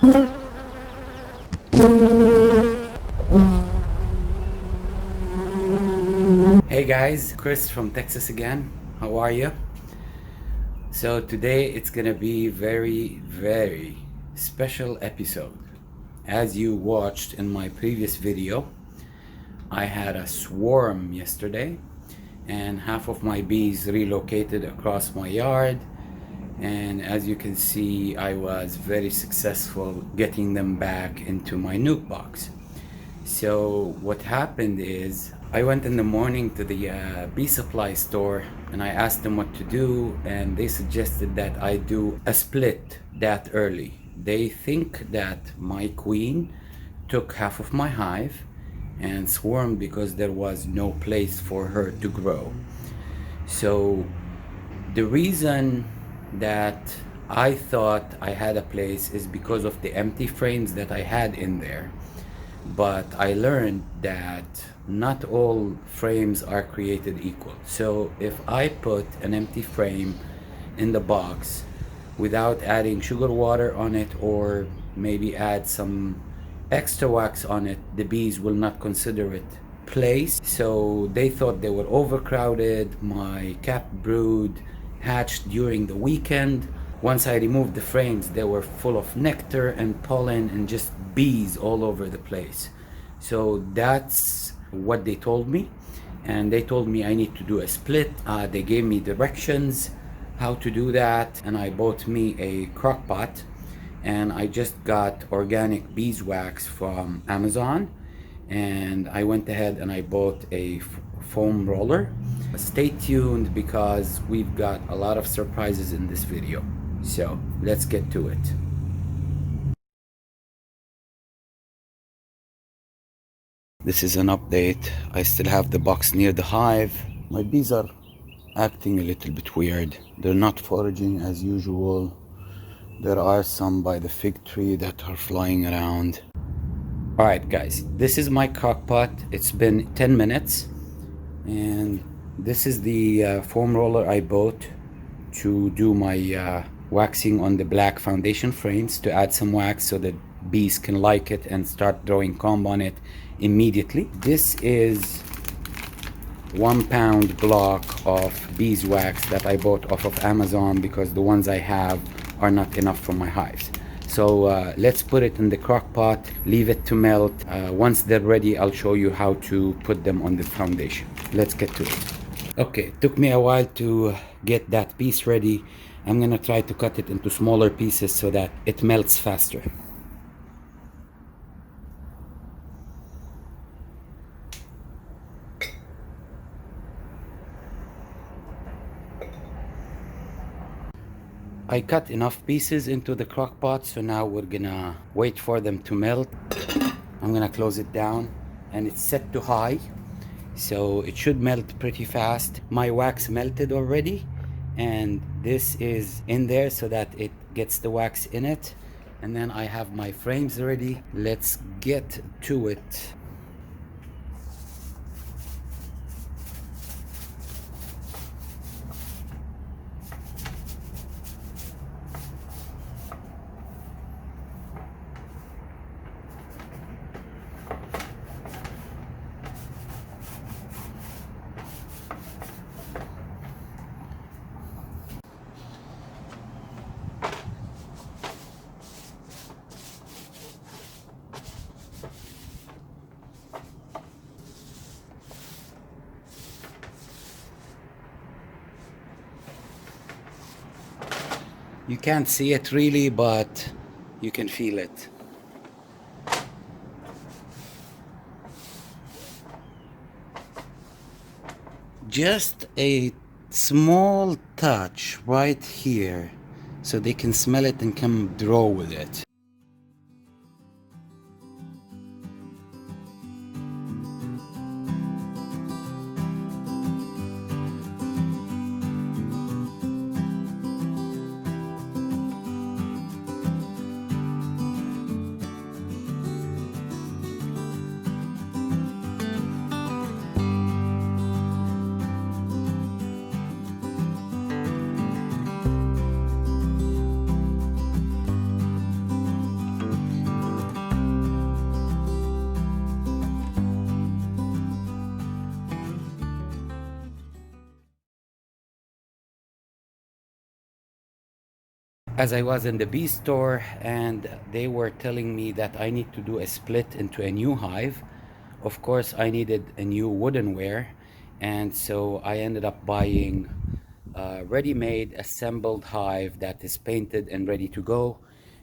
Hey guys, Chris from Texas again. How are you? So today it's gonna be very special episode. As you watched in my previous video, I had a swarm yesterday and half of my bees relocated across my yard, and as you can see I was very successful getting them back into my nuke box. So what happened is I went in the morning to the bee supply store and I asked them what to do, and they suggested that I do a split that early. They think that my queen took half of my hive and swarmed because there was no place for her to grow. So the reason that I thought I had a place is because of the empty frames that I had in there. But I learned that not all frames are created equal. So if I put an empty frame in the box without adding sugar water on it, or maybe add some extra wax on it, the bees will not consider it place. So they thought they were overcrowded. My cap brood hatched during the weekend. Once I removed the frames, they were full of nectar and pollen and just bees all over the place. So that's what they told me. And they told me I need to do a split. They gave me directions how to do that. And I bought me a crock pot. And I just got organic beeswax from Amazon. And I went ahead and I bought a foam roller. Stay tuned because we've got a lot of surprises in this video. So let's get to it. This is an update. I still have the box near the hive. My bees are acting a little bit weird. They're not foraging as usual. There are some by the fig tree that are flying around. Alright guys, this is my crock pot. It's been 10 minutes. And this is the foam roller I bought to do my waxing on the black foundation frames, to add some wax so that bees can like it and start throwing comb on it immediately. This is 1 pound block of beeswax that I bought off of Amazon because the ones I have are not enough for my hives. So let's put it in the crock pot, leave it to melt. Once they're ready, I'll show you how to put them on the foundation. Let's get to it. Okay, it took me a while to get that piece ready. I'm gonna try to cut it into smaller pieces so that it melts faster. I cut enough pieces into the crock pot, so now we're gonna wait for them to melt. I'm gonna close it down and it's set to high, so it should melt pretty fast. My wax melted already, and this is in there so that it gets the wax in it. And then I have my frames ready. Let's get to it. You can't see it really, but you can feel it. Just a small touch right here so they can smell it and come draw with it. as I was in the bee store, and they were telling me that I need to do a split into a new hive. Of course, I needed a new woodenware, and so I ended up buying a ready-made assembled hive that is painted and ready to go.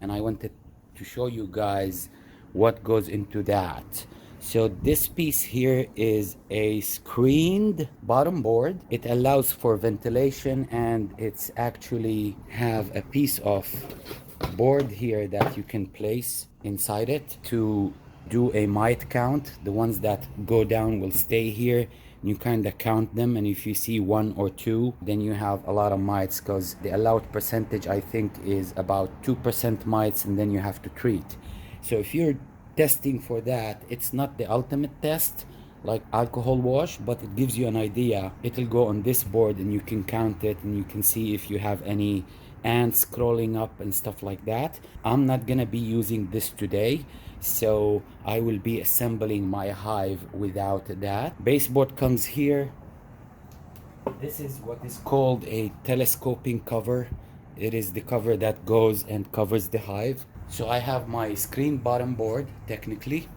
And I wanted to show you guys what goes into that. So this piece here is a screened bottom board. It allows for ventilation, and it's actually have a piece of board here that you can place inside it to do a mite count. The ones that go down will stay here. You kind of count them, and if you see one or two, then you have a lot of mites, because the allowed percentage, I think, is about 2% mites, and then you have to treat. So if you're testing for that, it's not the ultimate test like alcohol wash, but it gives you an idea. It'll go on this board and you can count it, and you can see if you have any ants crawling up and stuff like that. I'm not gonna be using this today, so I will be assembling my hive without that. Baseboard comes here. This is what is called a telescoping cover. It is the cover that goes and covers the hive. So I have my screen bottom board, technically.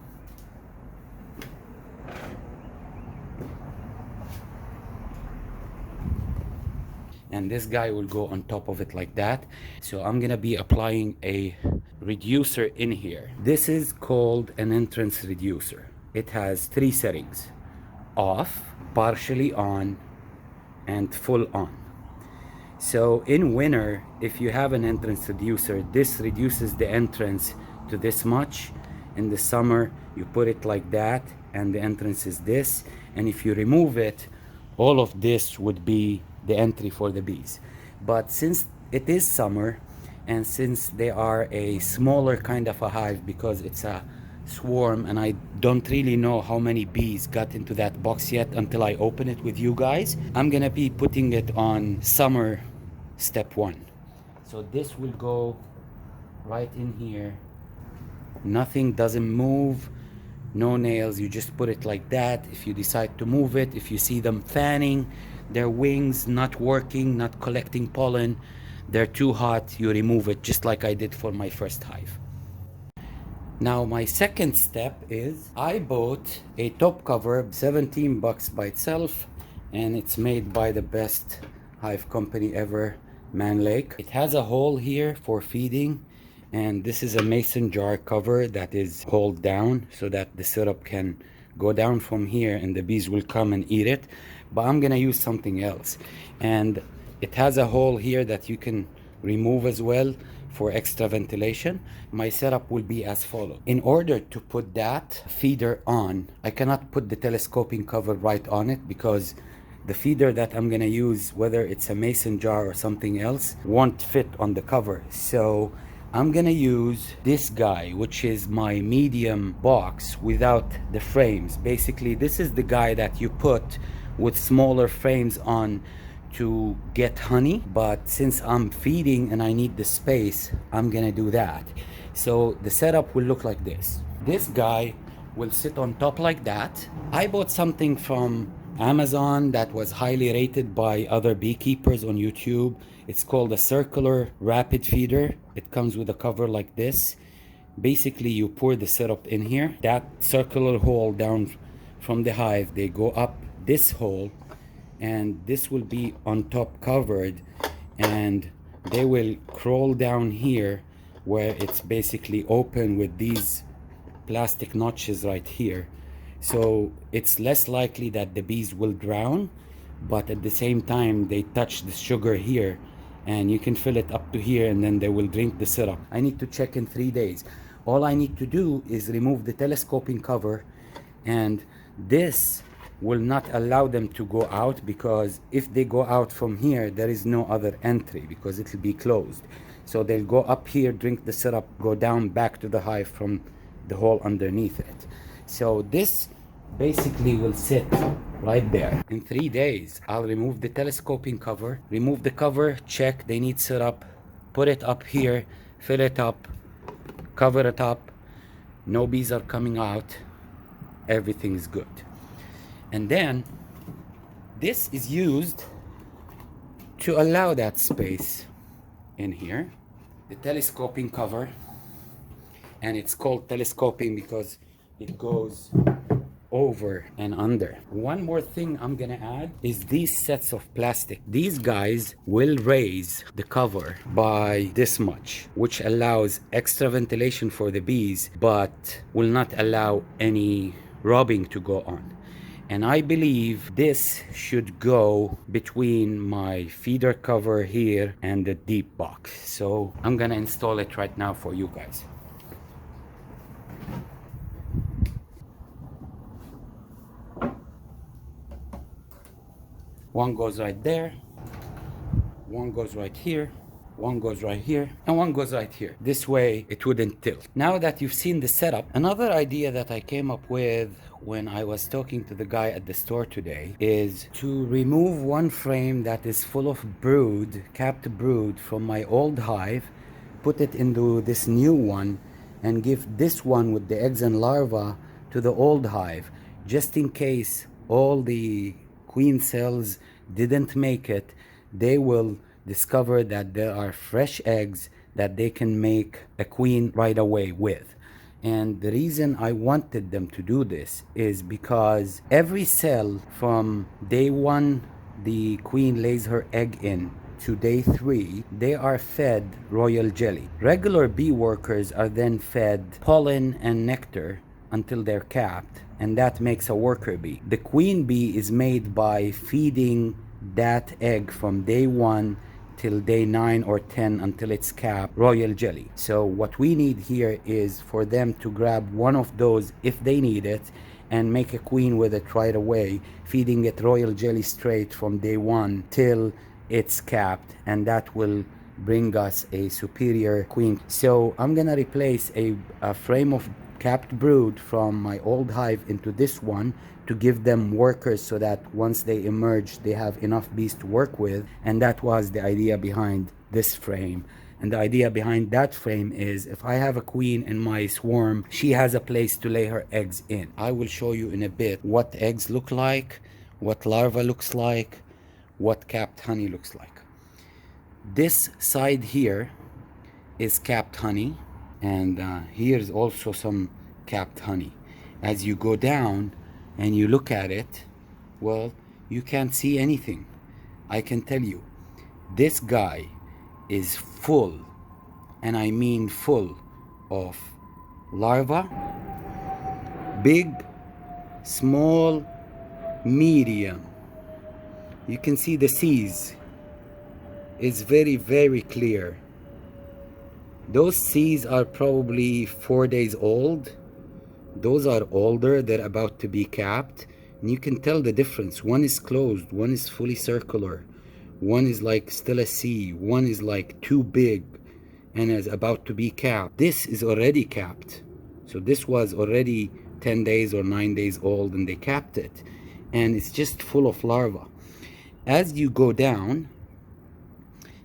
And this guy will go on top of it like that. So I'm gonna be applying a reducer in here. This is called an entrance reducer. It has 3 settings: off, partially on, and full on. So in winter, if you have an entrance reducer, this reduces the entrance to this much. In the summer, you put it like that, and the entrance is this. And if you remove it, all of this would be the entry for the bees. But since it is summer, and since they are a smaller kind of a hive, because it's a swarm, and I don't really know how many bees got into that box yet until I open it with you guys, I'm gonna be putting it on summer step 1. So this will go right in here. Nothing, doesn't move, no nails. You just put it like that. If you decide to move it, if you see them fanning, their wings not working, not collecting pollen, they're too hot, you remove it, just like I did for my first hive. Now my second step is I bought a top cover, $17 by itself, and it's made by the best hive company ever, Man Lake. It has a hole here for feeding, and this is a mason jar cover that is hold down so that the syrup can go down from here and the bees will come and eat it. But I'm gonna use something else, and it has a hole here that you can remove as well for extra ventilation. My setup will be as follows. In order to put that feeder on, I cannot put the telescoping cover right on it, because the feeder that I'm gonna use, whether it's a mason jar or something else, won't fit on the cover. So I'm gonna use this guy, which is my medium box without the frames. Basically, this is the guy that you put with smaller frames on to get honey, but since I'm feeding and I need the space, I'm gonna do that. So the setup will look like this. This guy will sit on top like that. I bought something from Amazon that was highly rated by other beekeepers on YouTube. It's called a circular rapid feeder. It comes with a cover like this. Basically, you pour the syrup in here, that circular hole down from the hive, they go up this hole, and this will be on top covered, and they will crawl down here where it's basically open with these plastic notches right here. So it's less likely that the bees will drown, but at the same time they touch the sugar here, and you can fill it up to here, and then they will drink the syrup. I need to check in 3 days. All I need to do is remove the telescoping cover, and this will not allow them to go out, because if they go out from here, there is no other entry because it will be closed. So they'll go up here, drink the syrup, go down back to the hive from the hole underneath it. So this basically will sit right there. In 3 days, I'll remove the telescoping cover, remove the cover, check they need syrup, put it up here, fill it up, cover it up, no bees are coming out, everything is good. And then this is used to allow that space in here. the telescoping cover, and it's called telescoping because it goes over and under. One more thing I'm gonna add is these sets of plastic. These guys will raise the cover by this much, which allows extra ventilation for the bees, but will not allow any rubbing to go on. And I believe this should go between my feeder cover here and the deep box. So I'm gonna install it right now for you guys. One goes right there, one goes right here, one goes right here, and one goes right here. This way it wouldn't tilt. Now that you've seen the setup, another idea that I came up with when I was talking to the guy at the store today is to remove one frame that is full of brood, capped brood from my old hive, put it into this new one, and give this one with the eggs and larvae to the old hive, just in case all the queen cells didn't make it. They will discover that there are fresh eggs that they can make a queen right away with. And the reason I wanted them to do this is because every cell from day one the queen lays her egg in to day 3, they are fed royal jelly. Regular bee workers are then fed pollen and nectar until they're capped, and that makes a worker bee. The queen bee is made by feeding that egg from day 1 till day 9 or 10 until it's capped royal jelly. So what we need here is for them to grab one of those if they need it and make a queen with it right away, feeding it royal jelly straight from day 1 till it's capped, and that will bring us a superior queen. So I'm gonna replace a frame of capped brood from my old hive into this one to give them workers so that once they emerge they have enough bees to work with. And that was the idea behind this frame. And the idea behind that frame is if I have a queen in my swarm, she has a place to lay her eggs in. I will show you in a bit what eggs look like, what larva looks like, what capped honey looks like. This side here is capped honey, and here's also some capped honey. As you go down and you look at it, well, you can't see anything. I can tell you, this guy is full, and I mean full, of larvae, big, small, medium. You can see the C's. It's very, very clear. Those C's are probably 4 days old. Those are older, they're about to be capped. And you can tell the difference. One is closed, one is fully circular. One is like still a C, one is like too big and is about to be capped. This is already capped. So this was already 10 days or 9 days old and they capped it. And it's just full of larvae. As you go down,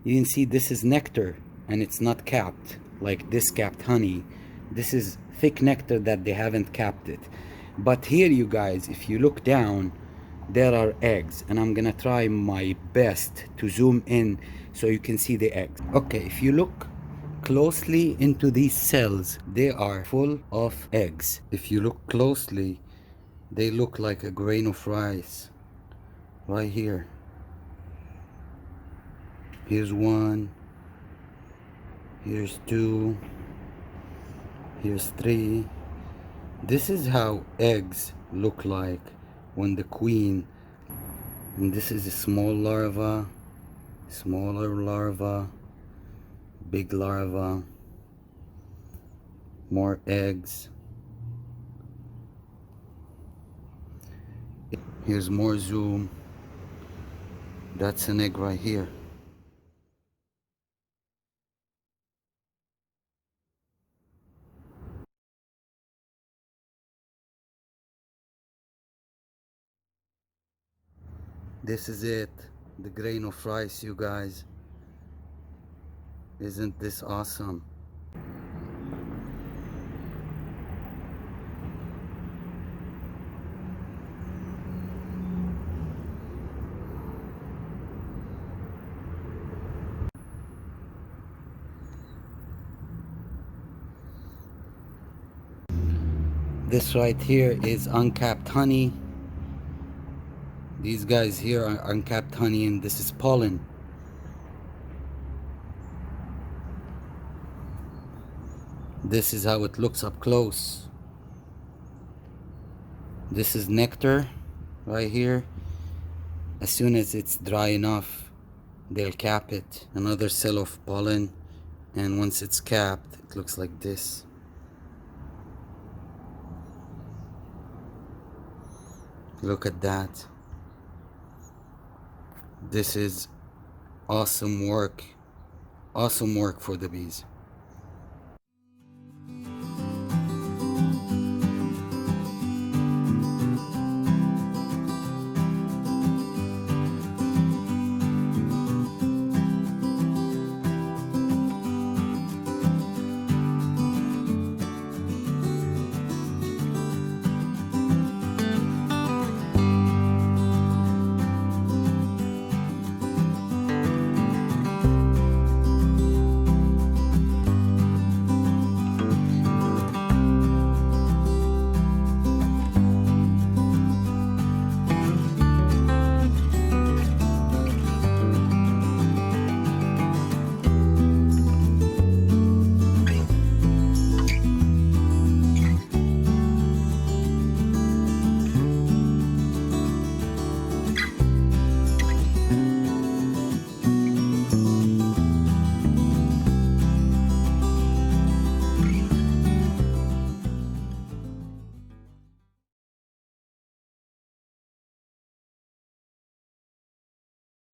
you can see this is nectar and it's not capped like this capped honey. This is thick nectar that they haven't capped it. But here, you guys, if you look down, there are eggs, and I'm gonna try my best to zoom in so you can see the eggs. Okay, if you look closely into these cells, they are full of eggs. If you look closely, they look like a grain of rice right here. Here's one, here's two, here's three. This is how eggs look like when the queen, and this is a small larva, smaller larva, big larva, more eggs. Here's more zoom. That's an egg right here. This is it, the grain of rice, you guys. Isn't this awesome? This right here is uncapped honey. These guys here are uncapped honey, and this is pollen. This is how it looks up close. This is nectar right here. As soon as it's dry enough, they'll cap it. Another cell of pollen, and once it's capped, it looks like this. Look at that. This is awesome work. Awesome work for the bees.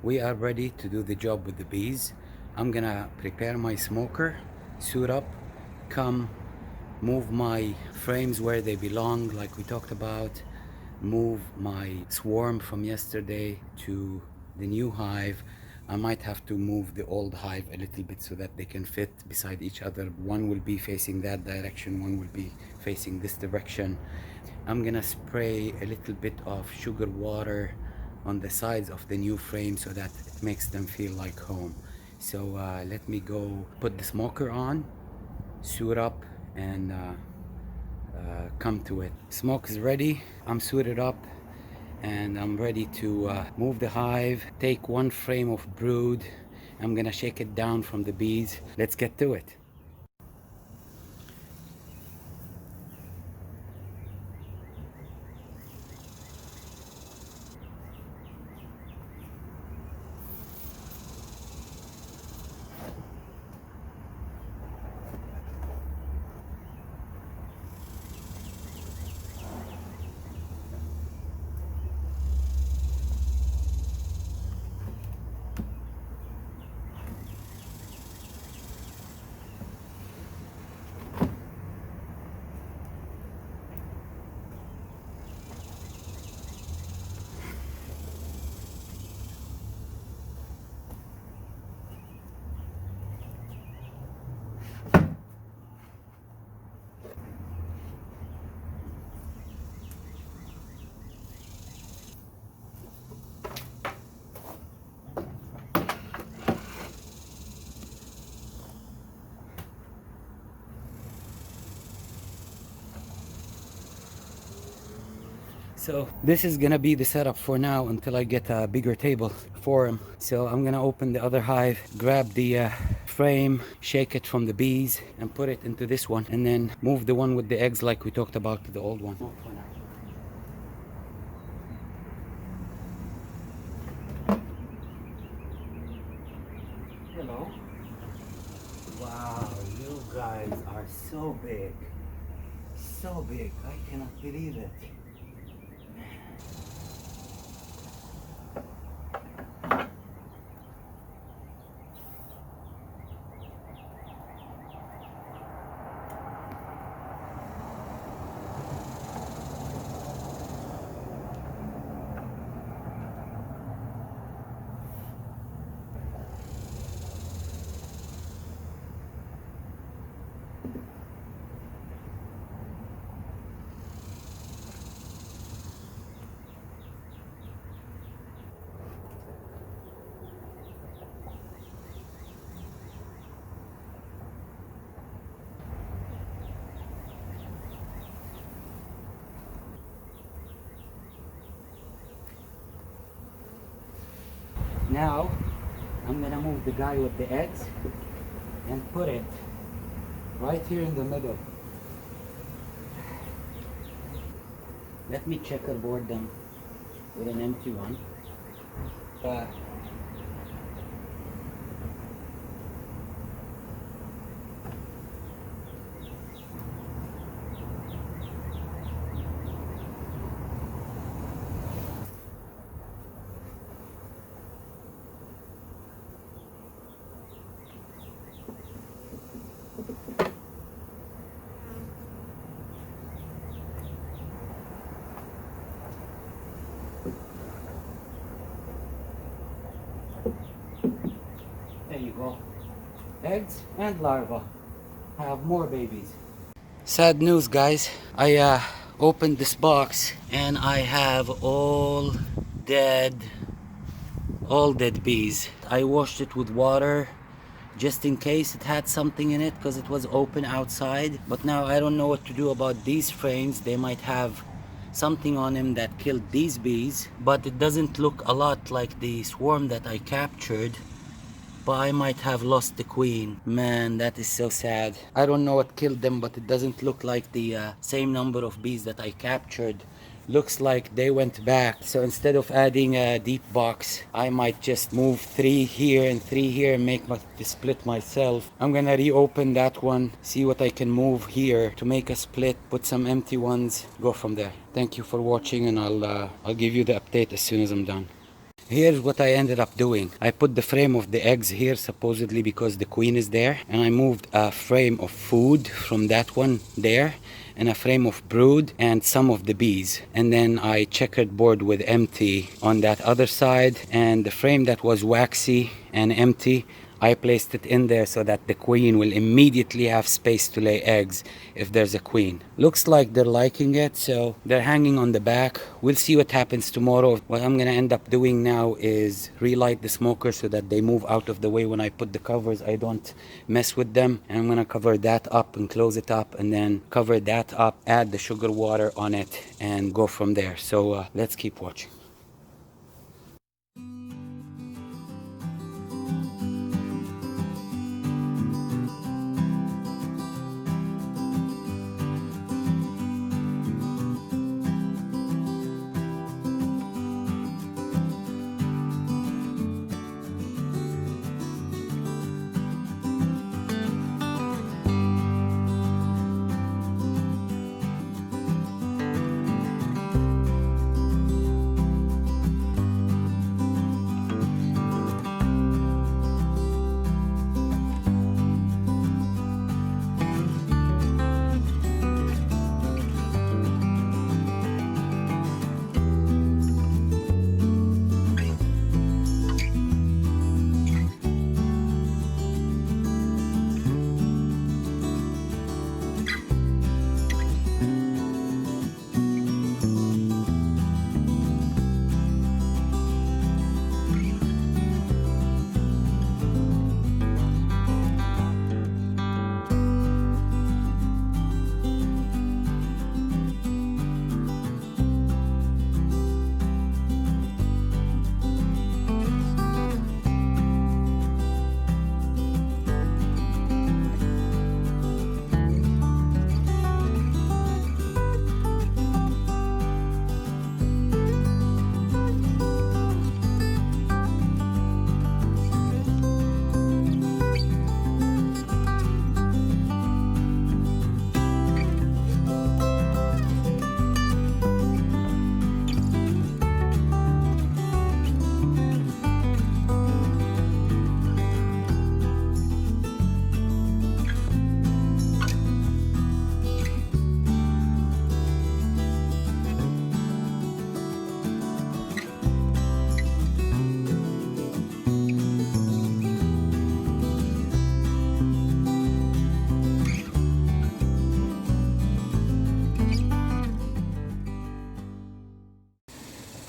We are ready to do the job with the bees. I'm gonna prepare my smoker, suit up, come move my frames where they belong like we talked about, move my swarm from yesterday to the new hive. I might have to move the old hive a little bit so that they can fit beside each other. One will be facing that direction, one will be facing this direction. I'm gonna spray a little bit of sugar water on the sides of the new frame so that it makes them feel like home. So let me go put the smoker on, suit up, and come to it. Smoke is ready. I'm suited up and I'm ready to move the hive, take one frame of brood. I'm gonna shake it down from the bees. Let's get to it. So this is gonna be the setup for now until I get a bigger table for him. So I'm gonna open the other hive, grab the frame, shake it from the bees, and put it into this one, and then move the one with the eggs like we talked about to the old one. Hello. Wow, you guys are so big. So big. I cannot believe it. Now I'm gonna move the guy with the eggs and put it right here in the middle. Let me checkerboard them with an empty one. Uh, there you go. Eggs and larvae have more babies. Sad news, guys. I opened this box and I have dead all dead bees. I washed it with water just in case it had something in it because it was open outside, but now I don't know what to do about these frames. They might have something on them that killed these bees, but it doesn't look a lot like the swarm that I captured. But I might have lost the queen. Man, that is so sad. I don't know what killed them, but it doesn't look like the same number of bees that I captured. Looks like they went back. So instead of adding a deep box, I might just move 3 here and 3 here and make the split myself. I'm gonna reopen that one, see what I can move here to make a split, put some empty ones, go from there. Thank you for watching, and I'll give you the update as soon as I'm done. Here's what I ended up doing. I put the frame of the eggs here supposedly because the queen is there, and I moved a frame of food from that one there and a frame of brood and some of the bees, and then I checkered board with empty on that other side, and the frame that was waxy and empty, I placed it in there so that the queen will immediately have space to lay eggs if there's a queen. Looks like they're liking it, so they're hanging on the back. We'll see what happens tomorrow. What I'm gonna end up doing now is relight the smoker so that they move out of the way when I put the covers. I don't mess with them. And I'm gonna cover that up and close it up, and then cover that up, add the sugar water on it, and go from there. So let's keep watching.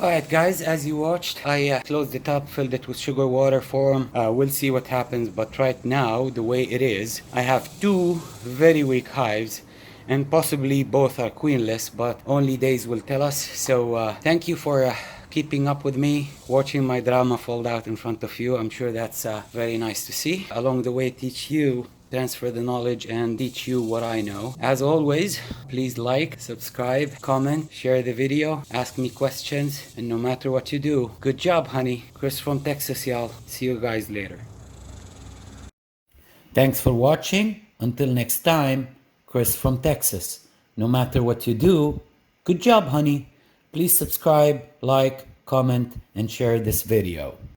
Alright guys, as you watched, I closed it up, filled it with sugar water for them. We'll see what happens, but right now, the way it is, I have 2 very weak hives, and possibly both are queenless, but only days will tell us. So thank you for keeping up with me, watching my drama fold out in front of you. I'm sure that's very nice to see. Along the way, teach you, transfer the knowledge, and teach you what I know. As always, please like, subscribe, comment, share the video, ask me questions, and no matter what you do, good job, honey. Chris from Texas, y'all. See you guys later. Thanks for watching. Until next time, Chris from Texas. No matter what you do, good job, honey. Please subscribe, like, comment, and share this video.